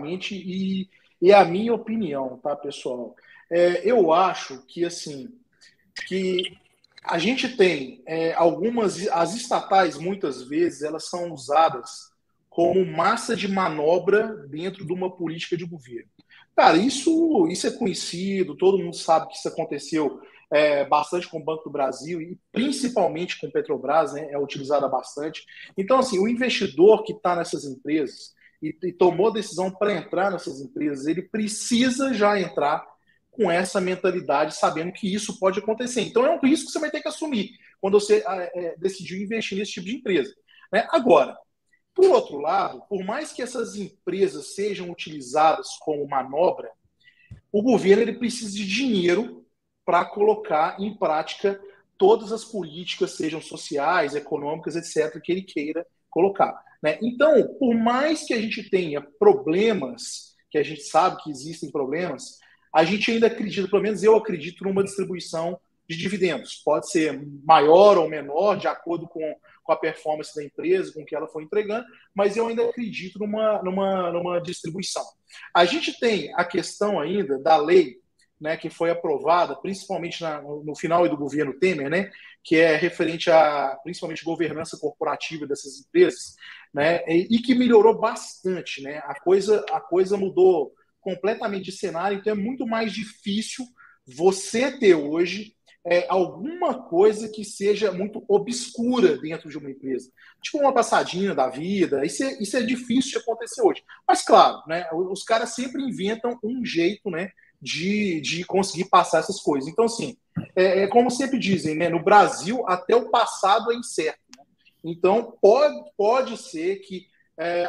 e é a minha opinião, tá, pessoal? Eu acho que, assim, que a gente tem as estatais, muitas vezes, elas são usadas como massa de manobra dentro de uma política de governo. Cara, isso é conhecido, todo mundo sabe que isso aconteceu bastante com o Banco do Brasil e principalmente com o Petrobras, né, é utilizada bastante. Então, assim, o investidor que está nessas empresas e tomou decisão para entrar nessas empresas, ele precisa já entrar com essa mentalidade, sabendo que isso pode acontecer. Então, é um risco que você vai ter que assumir quando você decidiu investir nesse tipo de empresa. Né? Agora, por outro lado, por mais que essas empresas sejam utilizadas como manobra, o governo ele precisa de dinheiro para colocar em prática todas as políticas, sejam sociais, econômicas, etc., que ele queira colocar. Né? Então, por mais que a gente tenha problemas, que a gente sabe que existem problemas, a gente ainda acredita, pelo menos eu acredito, numa distribuição de dividendos. Pode ser maior ou menor, de acordo com a performance da empresa, com o que ela foi entregando, mas eu ainda acredito numa distribuição. A gente tem a questão ainda da lei, né, que foi aprovada, principalmente no final do governo Temer, né, que é referente a principalmente governança corporativa dessas empresas, né, e que melhorou bastante, né, a coisa mudou completamente de cenário, então é muito mais difícil você ter hoje alguma coisa que seja muito obscura dentro de uma empresa. Tipo uma passadinha da vida, isso é difícil de acontecer hoje. Mas, claro, né, os caras sempre inventam um jeito, né, de conseguir passar essas coisas. Então, assim, como sempre dizem, né, no Brasil, até o passado é incerto. Né? Então, pode ser que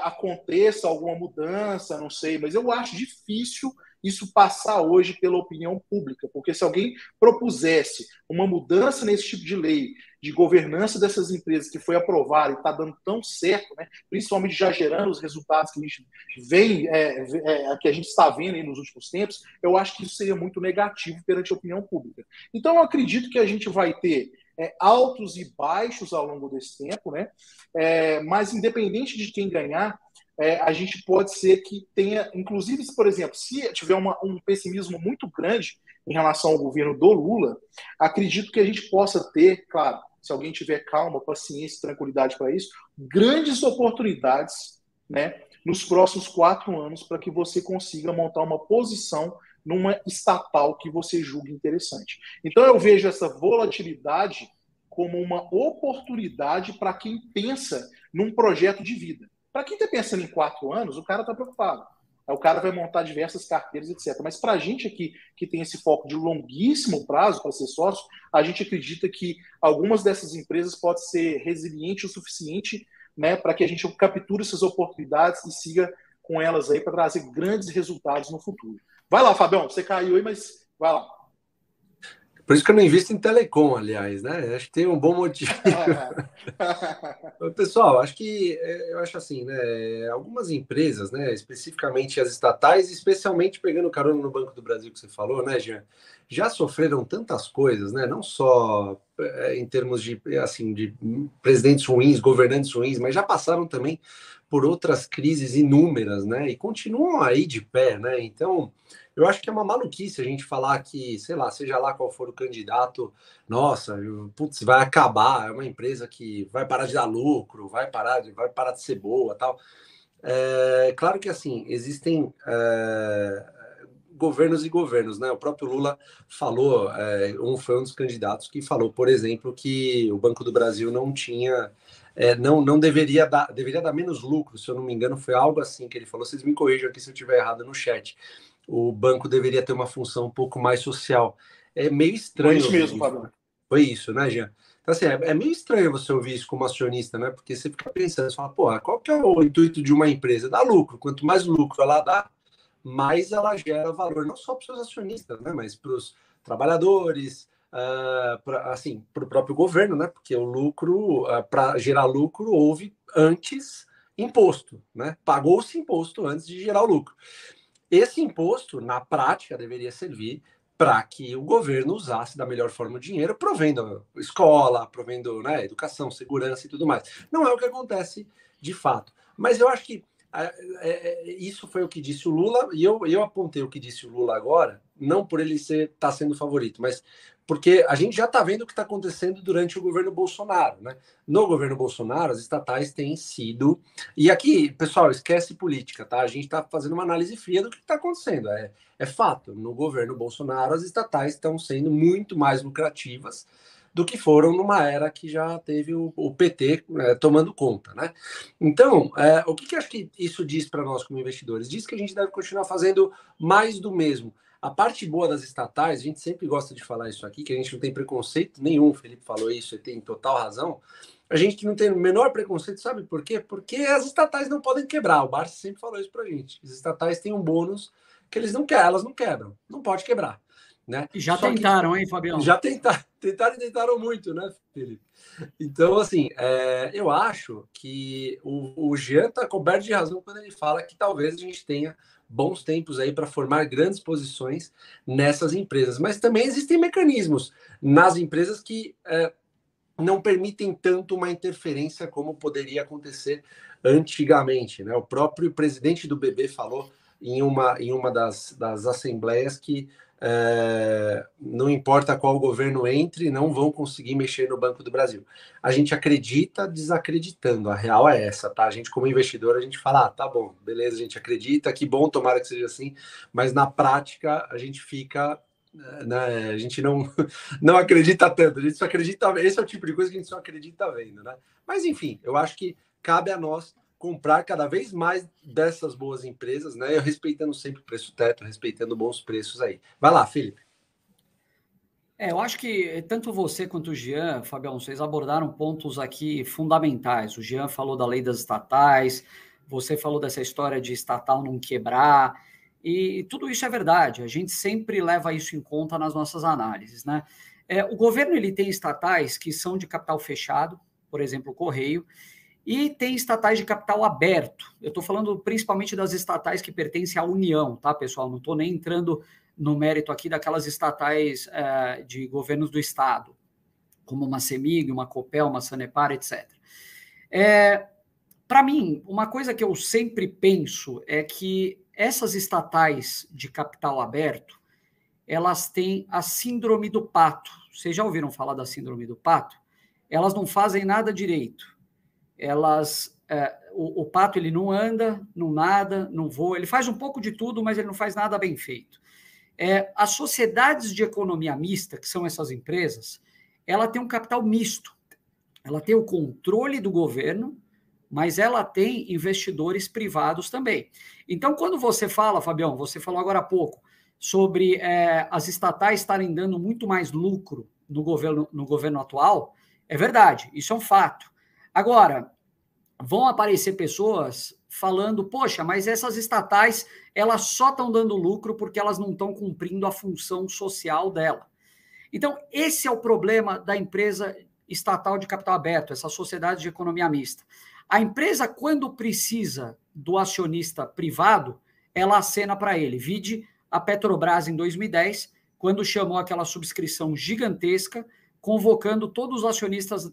aconteça alguma mudança, não sei, mas eu acho difícil isso passar hoje pela opinião pública, porque se alguém propusesse uma mudança nesse tipo de lei, de governança dessas empresas que foi aprovada e está dando tão certo, né, principalmente já gerando os resultados que a gente que a gente está vendo aí nos últimos tempos, eu acho que isso seria muito negativo perante a opinião pública. Então, eu acredito que a gente vai ter altos e baixos ao longo desse tempo, né? Mas independente de quem ganhar, a gente pode ser que tenha, inclusive, por exemplo, se tiver um pessimismo muito grande em relação ao governo do Lula, acredito que a gente possa ter, claro, se alguém tiver calma, paciência, tranquilidade para isso, grandes oportunidades, né, nos próximos 4 anos para que você consiga montar uma posição numa estatal que você julgue interessante. Então eu vejo essa volatilidade como uma oportunidade para quem pensa num projeto de vida. Para quem está pensando em 4 anos, o cara está preocupado. O cara vai montar diversas carteiras, etc. Mas para a gente aqui, que tem esse foco de longuíssimo prazo para ser sócio, a gente acredita que algumas dessas empresas podem ser resilientes o suficiente, né, para que a gente capture essas oportunidades e siga com elas aí para trazer grandes resultados no futuro. Vai lá, Fabião, você caiu aí, mas vai lá. Por isso que eu não invisto em telecom, aliás, né? Acho que tem um bom motivo. Pessoal, acho que eu acho assim, né? Algumas empresas, né? Especificamente as estatais, especialmente pegando carona no Banco do Brasil que você falou, né, Jean? Já sofreram tantas coisas, né? Não só em termos de assim de presidentes ruins, governantes ruins, mas já passaram também por outras crises inúmeras, né? E continuam aí de pé, né? Então, eu acho que é uma maluquice a gente falar que, sei lá, seja lá qual for o candidato, nossa, putz, vai acabar, é uma empresa que vai parar de dar lucro, vai parar de ser boa, tal. Claro que assim, existem governos e governos, né? O próprio Lula falou, foi um dos candidatos que falou, por exemplo, que o Banco do Brasil não tinha, não deveria dar menos lucro, se eu não me engano, foi algo assim que ele falou. Vocês me corrijam aqui se eu estiver errado no chat. O banco deveria ter uma função um pouco mais social. É meio Foi estranho isso ouvir mesmo, isso. Fabião. Foi isso, né, Jean? Então, assim, é meio estranho você ouvir isso como acionista, né? Porque você fica pensando, você fala, pô, qual que é o intuito de uma empresa? Dar lucro. Quanto mais lucro ela dá, mais ela gera valor, não só para os seus acionistas, né? Mas para os trabalhadores, assim, para o próprio governo, né? Porque o lucro, para gerar lucro, houve antes imposto, né? Pagou-se imposto antes de gerar o lucro. Esse imposto, na prática, deveria servir para que o governo usasse da melhor forma o dinheiro, provendo escola, provendo, né, educação, segurança e tudo mais. Não é o que acontece de fato. Mas eu acho que isso foi o que disse o Lula, e eu apontei o que disse o Lula agora, não por ele estar sendo favorito, mas porque a gente já está vendo o que está acontecendo durante o governo Bolsonaro, né? No governo Bolsonaro, as estatais têm sido... E aqui, pessoal, esquece política, tá? A gente está fazendo uma análise fria do que está acontecendo. É fato, no governo Bolsonaro, as estatais estão sendo muito mais lucrativas do que foram numa era que já teve o PT tomando conta, né? Então, o que acho que isso diz para nós como investidores? Diz que a gente deve continuar fazendo mais do mesmo. A parte boa das estatais, a gente sempre gosta de falar isso aqui, que a gente não tem preconceito nenhum, o Felipe falou isso e tem total razão. A gente não tem o menor preconceito, sabe por quê? Porque as estatais não podem quebrar. O Barça sempre falou isso para a gente. As estatais têm um bônus que elas não quebram, não pode quebrar. Né? E já tentaram, hein, Fabião? Já tentaram muito, né, Felipe? Então, assim, eu acho que o Jean está coberto de razão quando ele fala que talvez a gente tenha bons tempos aí para formar grandes posições nessas empresas. Mas também existem mecanismos nas empresas que não permitem tanto uma interferência como poderia acontecer antigamente. Né? O próprio presidente do BB falou em uma das assembleias que não importa qual governo entre, não vão conseguir mexer no Banco do Brasil. A gente acredita desacreditando, a real é essa, tá? A gente, como investidor, a gente fala, tá bom, beleza, a gente acredita, que bom, tomara que seja assim, mas na prática a gente fica, né, a gente não acredita tanto, a gente só acredita, esse é o tipo de coisa que a gente só acredita vendo, né? Mas enfim, eu acho que cabe a nós comprar cada vez mais dessas boas empresas, né? Eu respeitando sempre o preço teto, respeitando bons preços aí. Vai lá, Felipe. Eu acho que tanto você quanto o Jean, Fabião, vocês abordaram pontos aqui fundamentais. O Jean falou da lei das estatais, você falou dessa história de estatal não quebrar, e tudo isso é verdade. A gente sempre leva isso em conta nas nossas análises, né? O governo ele tem estatais que são de capital fechado, por exemplo, o Correio, e tem estatais de capital aberto. Eu estou falando principalmente das estatais que pertencem à União, tá, pessoal? Não estou nem entrando no mérito aqui daquelas estatais de governos do Estado, como uma CEMIG, uma Copel, uma Sanepar, etc. Para mim, uma coisa que eu sempre penso é que essas estatais de capital aberto, elas têm a síndrome do pato. Vocês já ouviram falar da síndrome do pato? Elas não fazem nada direito. O pato ele não anda, não nada, não voa, ele faz um pouco de tudo, mas ele não faz nada bem feito. As sociedades de economia mista, que são essas empresas, ela tem um capital misto, ela tem o controle do governo, mas ela tem investidores privados também. Então, quando você fala, Fabião, você falou agora há pouco, sobre as estatais estarem dando muito mais lucro no governo atual, é verdade, isso é um fato. Agora, vão aparecer pessoas falando, poxa, mas essas estatais, elas só estão dando lucro porque elas não estão cumprindo a função social dela. Então, esse é o problema da empresa estatal de capital aberto, essa sociedade de economia mista. A empresa, quando precisa do acionista privado, ela acena para ele. Vide a Petrobras em 2010, quando chamou aquela subscrição gigantesca, convocando todos os acionistas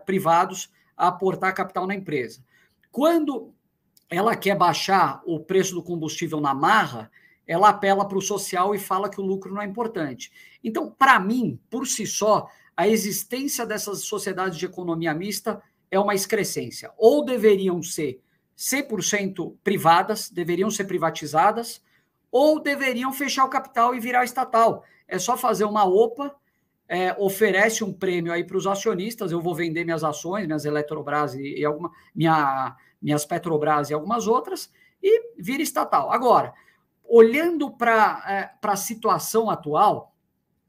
privados a aportar capital na empresa. Quando ela quer baixar o preço do combustível na marra, ela apela para o social e fala que o lucro não é importante. Então, para mim, por si só, a existência dessas sociedades de economia mista é uma excrescência. Ou deveriam ser 100% privadas, deveriam ser privatizadas, ou deveriam fechar o capital e virar estatal. É só fazer uma OPA, oferece um prêmio aí para os acionistas, eu vou vender minhas ações, minhas Eletrobras e minhas Petrobras e algumas outras, e vira estatal. Agora, olhando para a situação atual,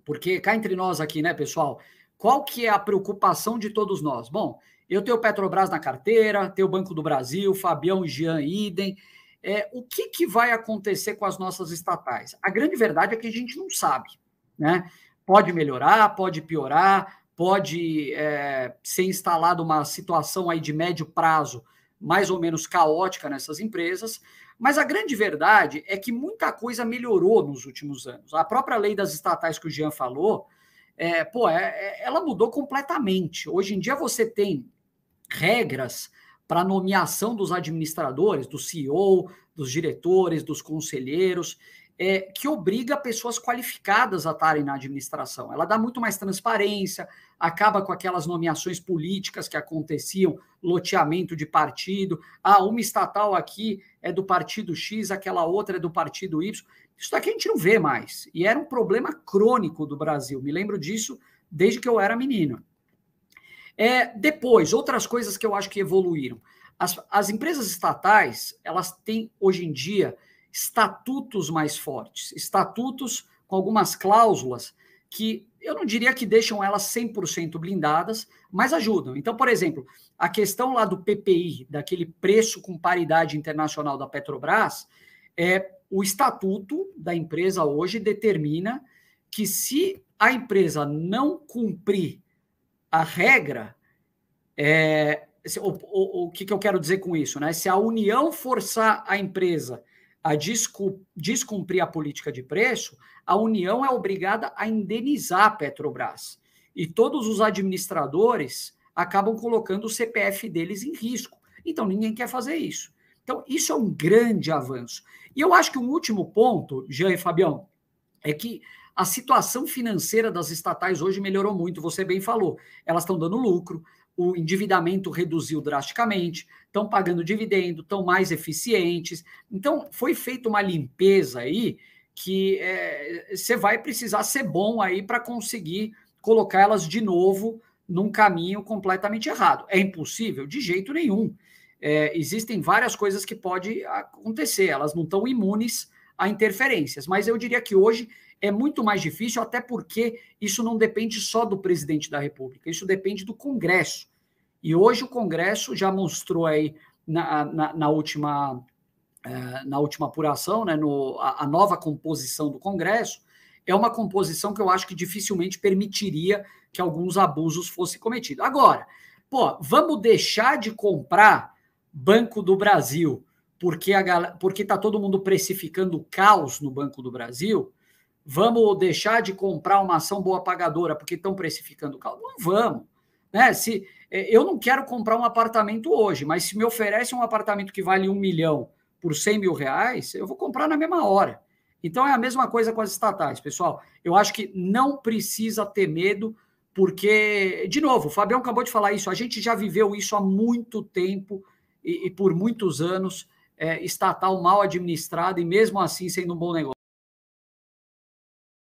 porque cá entre nós aqui, né, pessoal, qual que é a preocupação de todos nós? Bom, eu tenho Petrobras na carteira, tenho o Banco do Brasil, Fabião e Jean idem. O que vai acontecer com as nossas estatais? A grande verdade é que a gente não sabe, né? Pode melhorar, pode piorar, pode ser instalada uma situação aí de médio prazo mais ou menos caótica nessas empresas, mas a grande verdade é que muita coisa melhorou nos últimos anos. A própria lei das estatais que o Jean falou, ela mudou completamente. Hoje em dia você tem regras para a nomeação dos administradores, do CEO, dos diretores, dos conselheiros, que obriga pessoas qualificadas a estarem na administração. Ela dá muito mais transparência, acaba com aquelas nomeações políticas que aconteciam, loteamento de partido. Uma estatal aqui é do partido X, aquela outra é do partido Y. Isso daqui a gente não vê mais. E era um problema crônico do Brasil. Me lembro disso desde que eu era menino. Depois, outras coisas que eu acho que evoluíram. As empresas estatais, elas têm, hoje em dia, estatutos mais fortes, estatutos com algumas cláusulas que eu não diria que deixam elas 100% blindadas, mas ajudam. Então, por exemplo, a questão lá do PPI, daquele preço com paridade internacional da Petrobras, o estatuto da empresa hoje determina que se a empresa não cumprir a regra, o que eu quero dizer com isso, né? Se a União forçar a empresa a descumprir a política de preço, a União é obrigada a indenizar a Petrobras. E todos os administradores acabam colocando o CPF deles em risco. Então, ninguém quer fazer isso. Então, isso é um grande avanço. E eu acho que um último ponto, Jean e Fabião, é que a situação financeira das estatais hoje melhorou muito, você bem falou. Elas estão dando lucro, o endividamento reduziu drasticamente, estão pagando dividendo, estão mais eficientes. Então, foi feita uma limpeza aí que você vai precisar ser bom aí para conseguir colocar elas de novo num caminho completamente errado. É impossível? De jeito nenhum. Existem várias coisas que podem acontecer, elas não estão imunes a interferências, mas eu diria que hoje é muito mais difícil, até porque isso não depende só do presidente da República, isso depende do Congresso. E hoje o Congresso já mostrou aí na última apuração, né, a nova composição do Congresso é uma composição que eu acho que dificilmente permitiria que alguns abusos fossem cometidos. Agora, vamos deixar de comprar Banco do Brasil porque está todo mundo precificando o caos no Banco do Brasil? Vamos deixar de comprar uma ação boa pagadora porque estão precificando o caos? Não vamos. Né? Eu não quero comprar um apartamento hoje, mas se me oferece um apartamento que vale 1 milhão por 100 mil reais, eu vou comprar na mesma hora. Então é a mesma coisa com as estatais, pessoal. Eu acho que não precisa ter medo, porque, de novo, o Fabião acabou de falar isso, a gente já viveu isso há muito tempo e por muitos anos, estatal mal administrada e mesmo assim sendo um bom negócio.